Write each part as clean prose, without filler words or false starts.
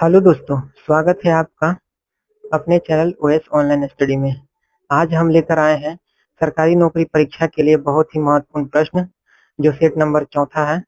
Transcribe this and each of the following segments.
Hello दोस्तों, स्वागत है आपका अपने चैनल ओएस ऑनलाइन स्टडी में। आज हम लेकर आए हैं सरकारी नौकरी परीक्षा के लिए बहुत ही महत्वपूर्ण प्रश्न, जो सेट नंबर 4 है।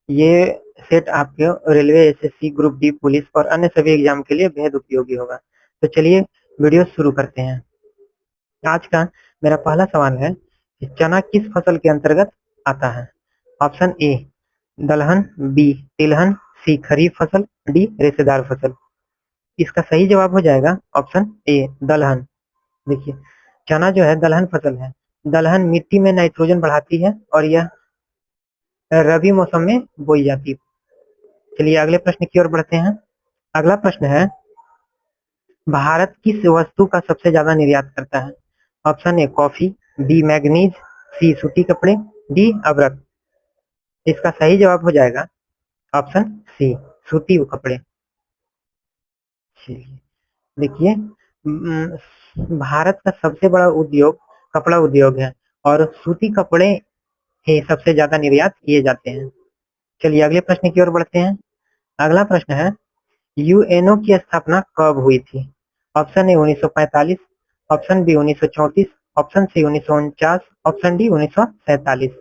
ये सेट आपके railway, SSC, group D, police और अन्य सभी एग्जाम के लिए बेहद उपयोगी होगा। तो चलिए वीडियो शुरू करते हैं। आज का मेरा पहला सवाल है कि चना किस फसल के अंतर्गत आता है। ऑप्शन ए दलहन, बी तिलहन, सी खरीफ फसल, डी रेशेदार फसल। इसका सही जवाब हो जाएगा ऑप्शन ए दलहन। देखिए, चना जो है दलहन फसल है। दलहन मिट्टी में नाइट्रोजन बढ़ाती है और यह रबी मौसम में बोई जाती है। चलिए अगले प्रश्न की ओर बढ़ते हैं। अगला प्रश्न है, भारत किस वस्तु का सबसे ज्यादा निर्यात करता है। Option A coffee, B manganese, C सूती कपड़े, डी अबरक। इसका सही जवाब हो जाएगा ऑप्शन सी सूती कपड़े। चलिए देखिए, भारत का सबसे बड़ा उद्योग कपड़ा उद्योग है और सूती कपड़े ही सबसे ज्यादा निर्यात किए जाते हैं। चलिए अगले प्रश्न की ओर बढ़ते हैं। अगला प्रश्न है, यूएनओ की स्थापना कब हुई थी। Option A 1945, option B 1934, option C 1949, option D 1947।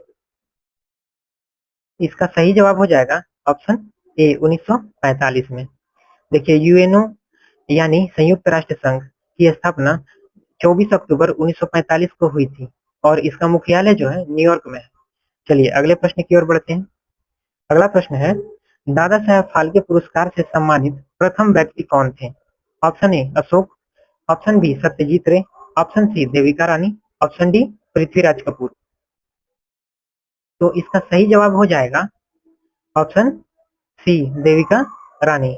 इसका सही जवाब हो जाएगा ऑप्शन ए 1945 में। देखिए, यूएनओ यानी संयुक्त राष्ट्र संघ की स्थापना 24 अक्टूबर 1945 को हुई थी और इसका मुख्यालय जो है न्यूयॉर्क में है। चलिए अगले प्रश्न की ओर बढ़ते हैं। अगला प्रश्न है, दादा साहब फाल्के पुरस्कार से सम्मानित प्रथम व्यक्ति कौन थे। Option A Ashok, option B Satyajit Ray, option C Devika Rani, option D Prithviraj Kapoor. तो इसका सही जवाब हो जाएगा ऑप्शन सी देविका रानी।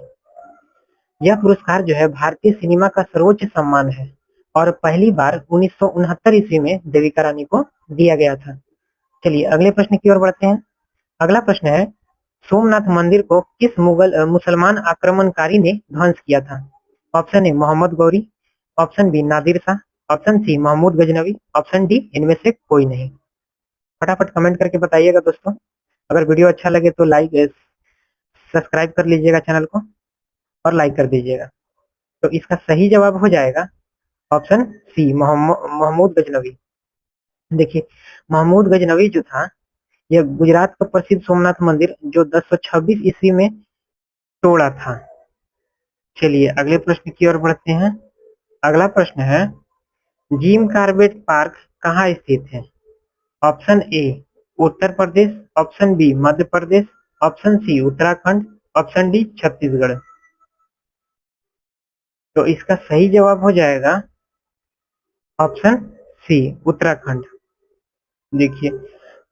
यह पुरस्कार जो है भारतीय सिनेमा का सर्वोच्च सम्मान है और पहली बार 1969 ईस्वी में देविका रानी को दिया गया था। चलिए अगले प्रश्न की ओर बढ़ते हैं। अगला प्रश्न है, सोमनाथ मंदिर को किस मुसलमान आक्रमणकारी ने ध्वंस किया था। Option A Mohammad Ghori, option B Nadir Shah, option C Mahmud Ghaznavi, option D इनमें से कोई नहीं। फटाफट कमेंट करके बताइएगा दोस्तों। अगर वीडियो अच्छा लगे तो लाइक सब्सक्राइब कर लीजिएगा चैनल को और लाइक कर दीजिएगा। तो इसका सही जवाब हो जाएगा ऑप्शन सी महमूद गजनवी। देखिए, महमूद गजनवी जो था, यह गुजरात का प्रसिद्ध सोमनाथ मंदिर जो 1026 ईस्वी में तोड़ा था। चलिए अगले प्रश्न की ओर बढ़ते हैं। अगला प्रश्न है, जिम कार्बेट पार्क कहाँ स्थित है। Option A Uttar Pradesh, option B Madhya Pradesh, option C Uttarakhand, option D Chhattisgarh. तो इसका सही जवाब हो जाएगा ऑप्शन सी उत्तराखंड। देखिए,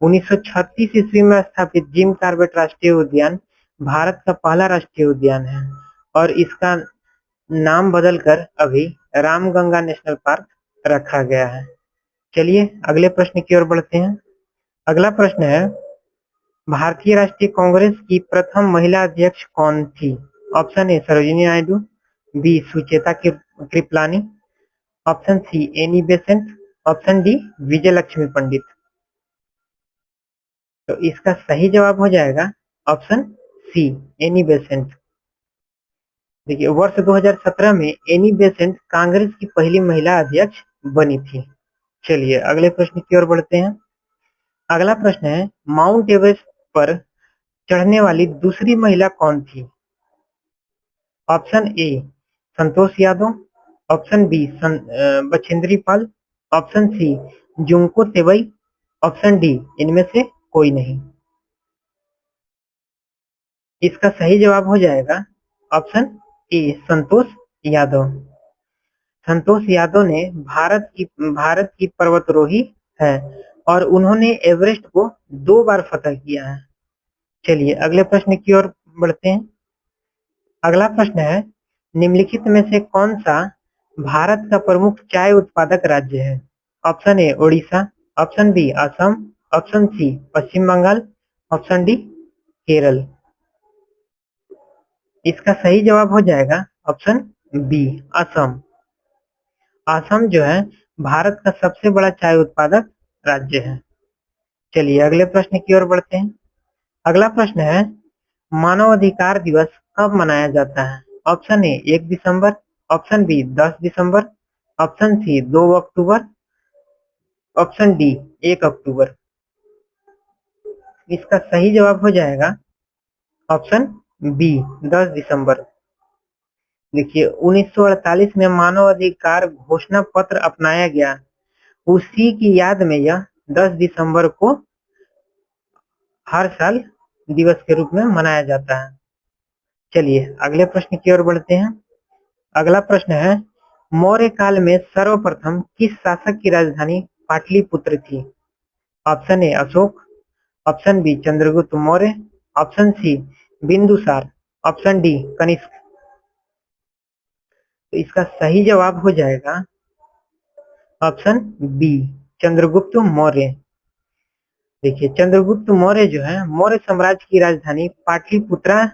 1936 ईस्वी में स्थापित जिम कार्बेट राष्ट्रीय उद्यान भारत का पहला राष्ट्रीय उद्यान है और इसका नाम बदलकर अभी रामगंगा नेशनल पार्क रखा गया है। चलिए अगले प्रश्न की ओर बढ़ते हैं। अगला प्रश्न है, भारतीय राष्ट्रीय कांग्रेस की प्रथम महिला अध्यक्ष कौन थी। Option A Sarojini Naidu, B Sucheta Kripalani, option C Annie Besant, option D Vijay Lakshmi Pandit. तो इसका सही जवाब हो जाएगा ऑप्शन सी एनी बेसेंट। देखिए, वर्ष 2017 में एनी बेसेंट कांग्रेस की पहली महिला अध्यक्ष बनी थी। चलिए अगले प्रश्न की ओर बढ़ते हैं। अगला प्रश्न है, माउंट एवरेस्ट पर चढ़ने वाली दूसरी महिला कौन थी। Option A Santosh Yadav, option B Bachendri Pal, option C Junko Tabei, option D इनमें से कोई नहीं। इसका सही जवाब हो जाएगा ऑप्शन ए संतोष यादव। संतोष यादव ने भारत की पर्वतारोही है और उन्होंने एवरेस्ट को 2 बार फतह किया है। चलिए अगले प्रश्न की ओर बढ़ते हैं। अगला प्रश्न है, निम्नलिखित में से कौन सा भारत का प्रमुख चाय उत्पादक राज्य है। Option A Odisha, option B Assam, option C Paschim Bengal, option D Kerala. इसका सही जवाब हो जाएगा ऑप्शन बी असम। असम जो है भारत का सबसे बड़ा चाय उत्पादक राज्य है। चलिए अगले प्रश्न की ओर बढ़ते हैं। अगला प्रश्न है, मानव अधिकार दिवस कब मनाया जाता है। ऑप्शन ए 1 दिसंबर, ऑप्शन बी 10 दिसंबर, ऑप्शन सी 2 अक्टूबर, ऑप्शन डी 1 अक्टूबर। इसका सही जवाब हो जाएगा ऑप्शन बी 10 दिसंबर। देखिए 1948 में मानव अधिकार घोषणा पत्र अपनाया गया, उसी की याद में यह 10 दिसंबर को हर साल दिवस के रूप में मनाया जाता है। चलिए अगले प्रश्न की ओर बढ़ते हैं। अगला प्रश्न है, मौर्य काल में सर्वप्रथम किस शासक की राजधानी पाटलिपुत्र थी? Option A Ashok, option B Chandragupta Maurya, option C Bindusara, option D Kanishka. तो इसका सही जवाब हो जाएगा ऑप्शन बी चंद्रगुप्त मौर्य। देखिए चंद्रगुप्त मौर्य जो है मौर्य साम्राज्य की राजधानी पाटलिपुत्रा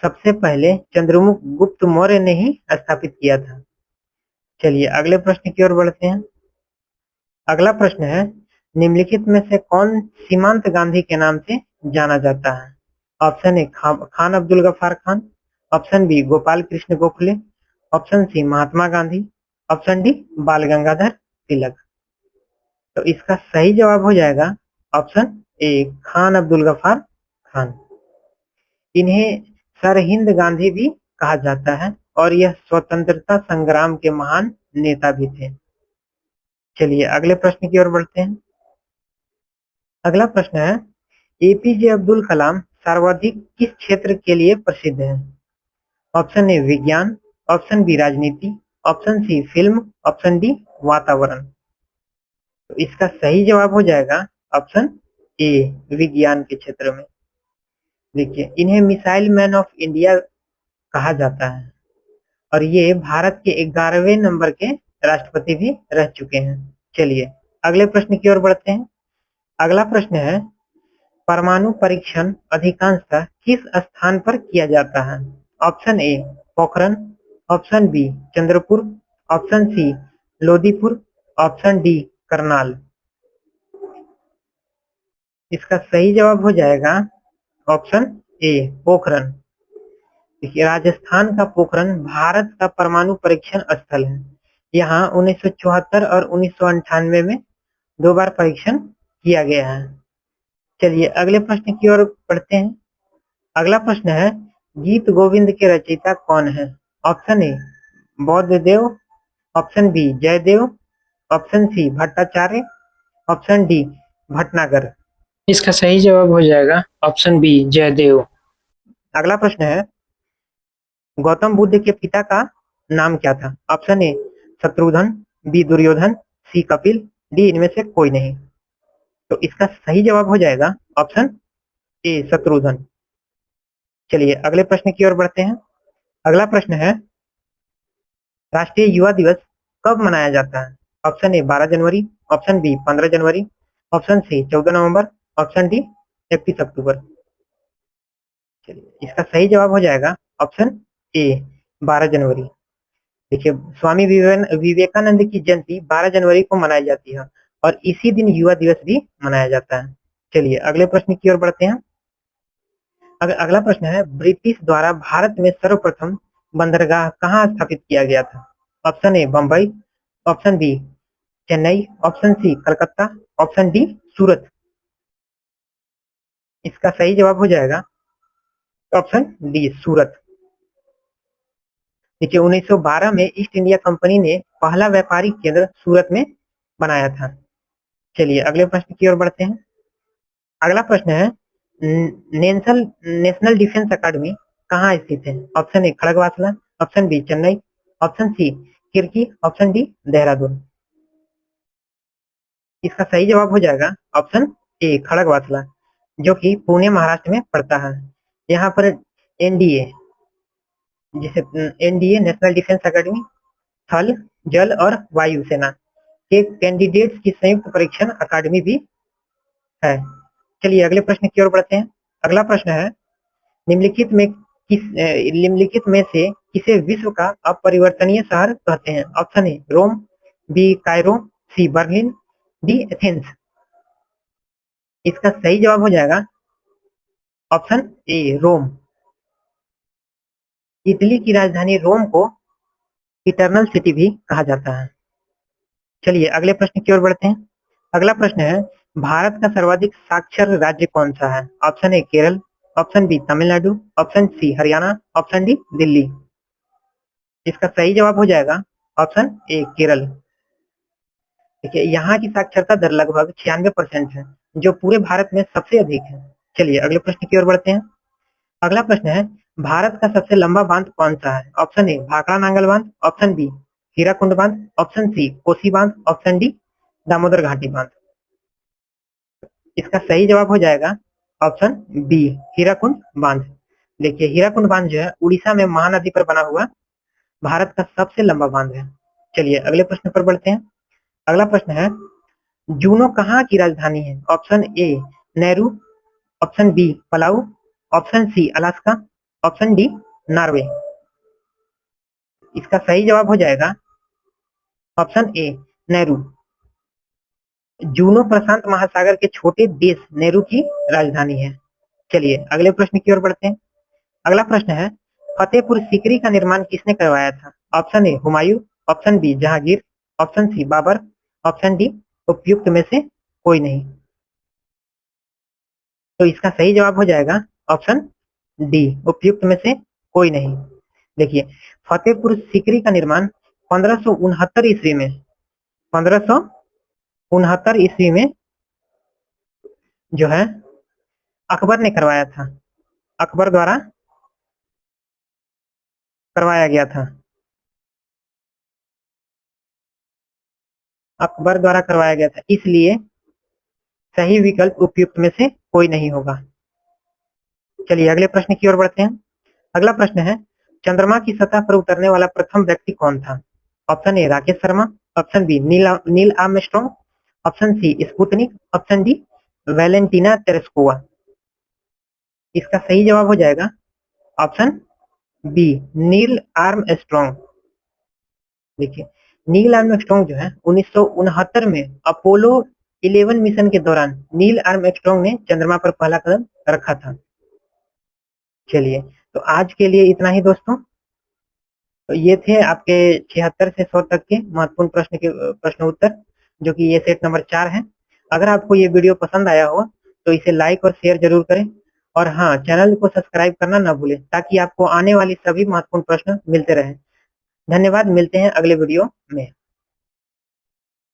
सबसे पहले चंद्रगुप्त मौर्य ने ही स्थापित किया था। चलिए अगले प्रश्न की ओर बढ़ते हैं। अगला प्रश्न है, निम्नलिखित में से कौन सीमांत गांधी के नाम से जाना जाता है? Option A Khan Abdul Ghaffar Khan, option B Gopal Krishna Gokhale, option C Mahatma Gandhi, option D Bal Gangadhar Tilak. तो इसका सही जवाब हो जाएगा ऑप्शन ए खान अब्दुल गफ्फार खान। इन्हें सरहिंद गांधी भी कहा जाता है और यह स्वतंत्रता संग्राम के महान नेता भी थे। चलिए अगले प्रश्न की ओर बढ़ते हैं। अगला प्रश्न है, एपीजे अब्दुल कलाम सर्वाधिक किस क्षेत्र के लिए प्रसिद्ध है? ऑप्शन ए विज्ञान, ऑप्शन बी राजनीति, option C film, option D वातावरण। तो इसका सही जवाब हो जाएगा ऑप्शन ए विज्ञान के क्षेत्र में। देखिए इन्हें मिसाइल मैन ऑफ इंडिया कहा जाता है और ये भारत के 11वें नंबर के राष्ट्रपति भी रह चुके हैं। चलिए अगले प्रश्न की ओर बढ़ते हैं। अगला प्रश्न है, परमाणु परीक्षण अधिकांशतः किस स्थान पर किया जाता है? Option A Pokhran, option B Chandrapur, option C Lodipur, option D Karnal. इसका सही जवाब हो जाएगा ऑप्शन ए पोखरण। देखिए राजस्थान का पोखरण भारत का परमाणु परीक्षण स्थल है। यहाँ 1974 और 1998 में 2 बार परीक्षण किया गया है। चलिए अगले प्रश्न की ओर बढ़ते हैं। अगला प्रश्न है, गीत गोविंद के रचयिता कौन है? Option A Buddhadev, option B Jayadev, option C Bhattacharya, option D Bhatnagar. इसका सही जवाब हो जाएगा ऑप्शन बी जयदेव। अगला प्रश्न है, गौतम बुद्ध के पिता का नाम क्या था? Option A Shatrughna, B Duryodhana, C Kapil, D इनमें से कोई नहीं। तो इसका सही जवाब हो जाएगा ऑप्शन ए शत्रुघ्न। चलिए अगले प्रश्न की ओर बढ़ते हैं। अगला प्रश्न है, राष्ट्रीय युवा दिवस कब मनाया जाता है? ऑप्शन ए 12 जनवरी, ऑप्शन बी 15 जनवरी, ऑप्शन सी 14 नवंबर, ऑप्शन डी 31 अक्टूबर। चलिए इसका सही जवाब हो जाएगा ऑप्शन ए 12 जनवरी। देखिए स्वामी विवेकानंद की जयंती 12 जनवरी को मनाई जाती है और इसी दिन युवा दिवस भी मनाया जाता है। चलिए अगले प्रश्न की ओर बढ़ते हैं। अगला प्रश्न है, ब्रिटिश द्वारा भारत में सर्वप्रथम बंदरगाह कहाँ स्थापित किया गया था? Option A Bombay, option B Chennai, option C Calcutta, option D Surat. इसका सही जवाब हो जाएगा ऑप्शन डी सूरत। देखिए 1912 में ईस्ट इंडिया कंपनी ने पहला व्यापारिक केंद्र सूरत में बनाया था। चलिए अगले प्रश्न की ओर बढ़ते हैं। अगला प्रश्न है, नेशनल डिफेंस अकादमी कहाँ स्थित है? Option A Khadakwasla, option B Chennai, option C Kirkee, option D Dehradun. इसका सही जवाब हो जाएगा ऑप्शन ए खड़गवासला, जो कि पुणे महाराष्ट्र में पड़ता है। यहाँ पर एनडीए जिसे एनडीए नेशनल डिफेंस अकादमी थल, जल और वायु सेना के कैंडिडेट्स की संयुक्त परीक्षण अकादमी भी है। चलिए अगले प्रश्न की ओर बढ़ते हैं। अगला प्रश्न है, निम्नलिखित में से किसे विश्व का अपरिवर्तनीय शहर कहते हैं? Option A Rome, B Cairo, C Berlin, D Athens. इसका सही जवाब हो जाएगा ऑप्शन ए रोम। इटली की राजधानी रोम को इटर्नल सिटी भी कहा जाता है। चलिए अगले प्रश्न की ओर बढ़ते हैं। अगला प्रश्न है, भारत का सर्वाधिक साक्षर राज्य कौन सा है? Option A Kerala, option B Tamil Nadu, option C Haryana, option D Delhi. इसका सही जवाब हो जाएगा ऑप्शन ए केरल। देखिए यहाँ की साक्षरता दर लगभग 96% है, जो पूरे भारत में सबसे अधिक है। चलिए अगले प्रश्न की ओर बढ़ते हैं। अगला प्रश्न है, भारत का सबसे लंबा बांध कौन सा है? ऑप्शन ए भाखड़ा नांगल बांध, ऑप्शन बी हीराकुंड बांध, ऑप्शन सी कोसी बांध, ऑप्शन डी दामोदर घाटी बांध। इसका सही जवाब हो जाएगा ऑप्शन बी हीराकुंड बांध। देखिए हीराकुंड बांध जो है उड़ीसा में महानदी पर बना हुआ भारत का सबसे लंबा बांध है। चलिए अगले प्रश्न पर बढ़ते हैं। अगला प्रश्न है, जूनो कहाँ की राजधानी है? Option A Nehru, option B Palau, option C Alaska, option D Norway. इसका सही जवाब हो जाएगा ऑप्शन ए नेहरू। जूनो प्रशांत महासागर के छोटे देश नेहरू की राजधानी है। चलिए अगले प्रश्न की ओर बढ़ते हैं। अगला प्रश्न है, फतेहपुर सीकरी का निर्माण किसने करवाया था? Option A Humayun, option B Jahangir, option C Babur, option D उपयुक्त में से कोई नहीं। तो इसका सही जवाब हो जाएगा ऑप्शन डी उपयुक्त में से कोई नहीं। देखिए फतेहपुर सीकरी का निर्माण 1569 ईस्वी में 1569 ईस्वी में जो है अकबर ने करवाया था। अकबर द्वारा करवाया गया था। अकबर द्वारा करवाया गया था, इसलिए सही विकल्प उपयुक्त में से कोई नहीं होगा। चलिए अगले प्रश्न की ओर बढ़ते हैं। अगला प्रश्न है, चंद्रमा की सतह पर उतरने वाला प्रथम व्यक्ति कौन था? Option A Rakesh Sharma, option B Neil Armstrong, option C Sputnik, option D Valentina Tereshkova. इसका सही जवाब हो जाएगा ऑप्शन बी नील आर्मस्ट्रॉन्ग। देखिए नील आर्मस्ट्रॉन्ग जो है 1969 में अपोलो 11 मिशन के दौरान नील आर्मस्ट्रॉन्ग ने चंद्रमा पर पहला कदम रखा था। चलिए तो आज के लिए इतना ही दोस्तों। तो ये थे आपके 76 से 100 तक के महत्वपूर्ण प्रश्न उत्तर, जो कि ये सेट नंबर 4 है। अगर आपको ये वीडियो पसंद आया हो तो इसे लाइक और शेयर जरूर करें, और हाँ चैनल को सब्सक्राइब करना ना भूलें, ताकि आपको आने वाली सभी महत्वपूर्ण प्रश्न मिलते रहें। धन्यवाद, मिलते हैं अगले वीडियो में।